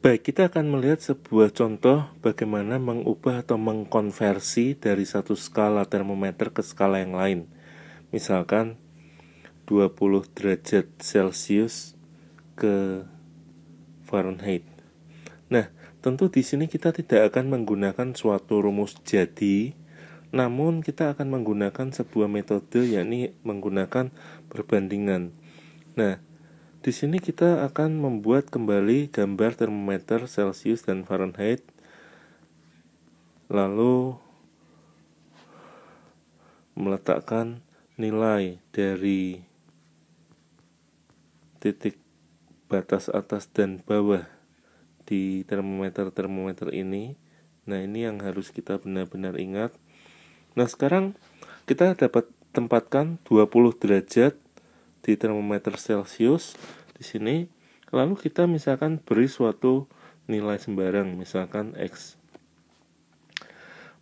Baik, kita akan melihat sebuah contoh bagaimana mengubah atau mengkonversi dari satu skala termometer ke skala yang lain. Misalkan 20 derajat Celcius ke Fahrenheit. Nah, tentu di sini kita tidak akan menggunakan suatu rumus jadi, namun kita akan menggunakan sebuah metode, yakni menggunakan perbandingan. Nah, di sini kita akan membuat kembali gambar termometer Celcius dan Fahrenheit, lalu meletakkan nilai dari titik batas atas dan bawah di termometer ini. Nah, ini yang harus kita benar-benar ingat. Nah, sekarang kita dapat tempatkan 20 derajat di termometer Celcius di sini, lalu kita misalkan beri suatu nilai sembarang, misalkan X.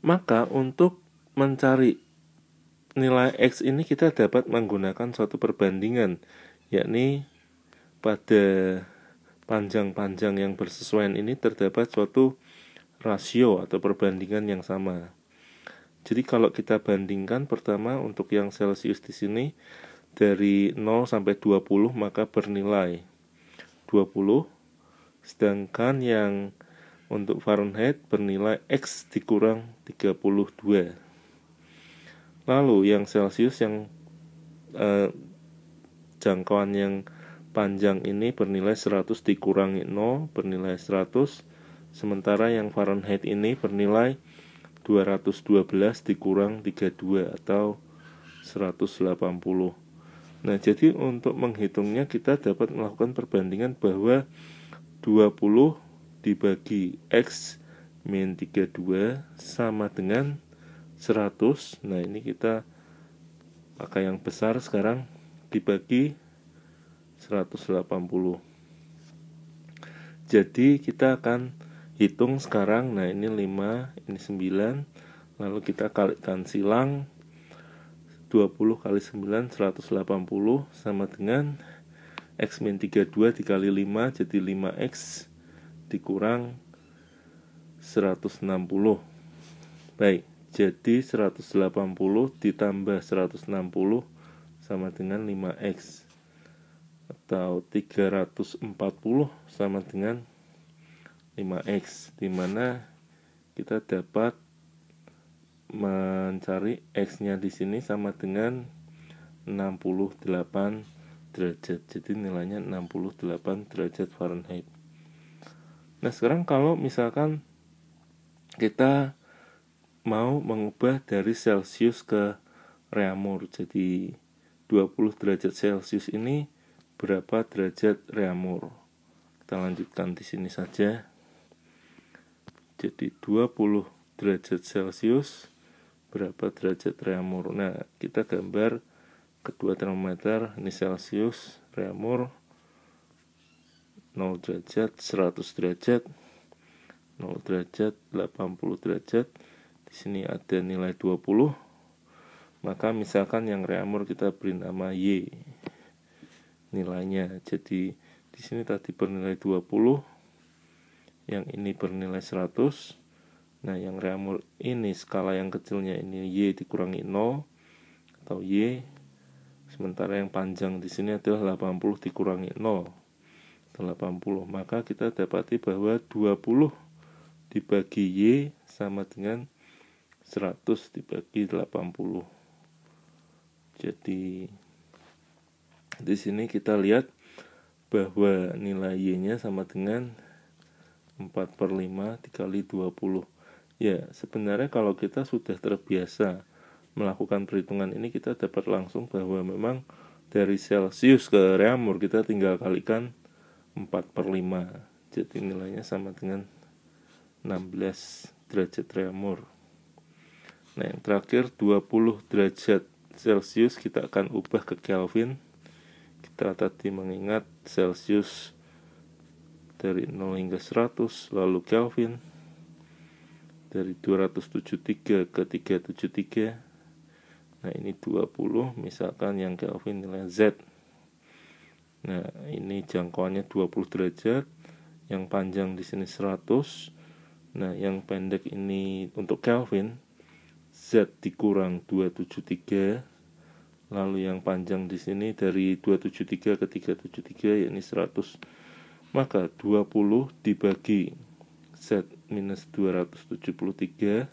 Maka untuk mencari nilai X ini kita dapat menggunakan suatu perbandingan, yakni pada panjang-panjang yang bersesuaian ini terdapat suatu rasio atau perbandingan yang sama. Jadi kalau kita bandingkan, pertama untuk yang Celcius di sini dari 0 sampai 20 maka bernilai 20, sedangkan yang untuk Fahrenheit bernilai X dikurang 32. Lalu yang Celcius yang jangkauan yang panjang ini bernilai 100 dikurangi 0 bernilai 100, sementara yang Fahrenheit ini bernilai 212 dikurang 32 atau 180. Nah, jadi untuk menghitungnya kita dapat melakukan perbandingan bahwa 20 dibagi X min 32 sama dengan 100. Nah, ini kita pakai yang besar sekarang, dibagi 180. Jadi kita akan hitung sekarang. Nah, ini 5, ini 9. Lalu kita kalikan silang. 20 kali 9 180 sama dengan X min 32 dikali 5 jadi 5X dikurang 160. Baik, jadi 180 ditambah 160 sama dengan 5X, atau 340 sama dengan 5X, dimana kita dapat mencari X-nya di sini sama dengan 68 derajat. Jadi nilainya 68 derajat Fahrenheit. Nah, sekarang kalau misalkan kita mau mengubah dari Celcius ke Reaumur, jadi 20 derajat Celcius ini berapa derajat Reaumur? Kita lanjutkan di sini saja. Jadi 20 derajat Celcius berapa derajat Reaumur? Nah, kita gambar kedua termometer, ini Celcius, Reaumur 0 derajat, 100 derajat, 0 derajat, 80 derajat. Di sini ada nilai 20. Maka misalkan yang Reaumur kita beri nama Y nilainya. Jadi di sini tadi bernilai 20, yang ini bernilai 100. Nah, yang Reaumur ini skala yang kecilnya ini Y dikurangi 0 atau Y, sementara yang panjang di sini adalah 80 dikurangi 0 atau 80. Maka kita dapati bahwa 20 dibagi Y sama dengan 100 dibagi 80. Jadi di sini kita lihat bahwa nilai Y-nya sama dengan 4/5 dikali 20. Ya, sebenarnya kalau kita sudah terbiasa melakukan perhitungan ini, kita dapat langsung bahwa memang dari Celcius ke Reaumur kita tinggal kalikan 4/5. Jadi nilainya sama dengan 16 derajat Reaumur. Nah, yang terakhir 20 derajat Celcius kita akan ubah ke Kelvin. Kita tadi mengingat Celcius dari 0 hingga 100, lalu Kelvin dari 273 ke 373. Nah, ini 20, misalkan yang Kelvin nilai Z. Nah, ini jangkauannya 20 derajat, yang panjang di sini 100. Nah, yang pendek ini untuk Kelvin, Z dikurang 273. Lalu yang panjang di sini dari 273 ke 373 yakni 100. Maka 20 dibagi Z minus 273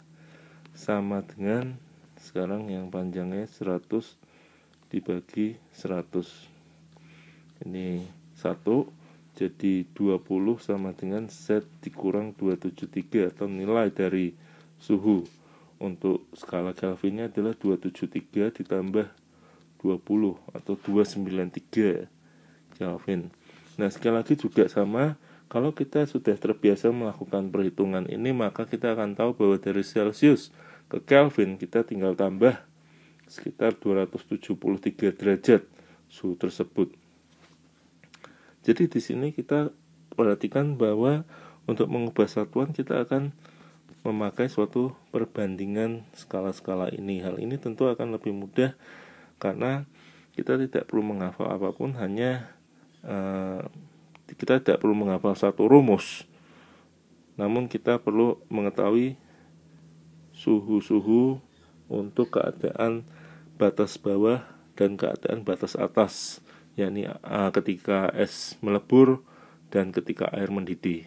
sama dengan sekarang yang panjangnya 100 dibagi 100. Ini 1, jadi 20 sama dengan Z dikurang 273 atau nilai dari suhu untuk skala Kelvinnya adalah 273 ditambah 20 atau 293 Kelvin. Nah, sekali lagi juga sama, kalau kita sudah terbiasa melakukan perhitungan ini, maka kita akan tahu bahwa dari Celsius ke Kelvin kita tinggal tambah sekitar 273 derajat suhu tersebut. Jadi di sini kita perhatikan bahwa untuk mengubah satuan kita akan memakai suatu perbandingan skala-skala ini. Hal ini tentu akan lebih mudah karena kita tidak perlu menghafal apapun, hanya kita tidak perlu menghafal satu rumus, namun kita perlu mengetahui suhu-suhu untuk keadaan batas bawah dan keadaan batas atas, yakni ketika es melebur dan ketika air mendidih.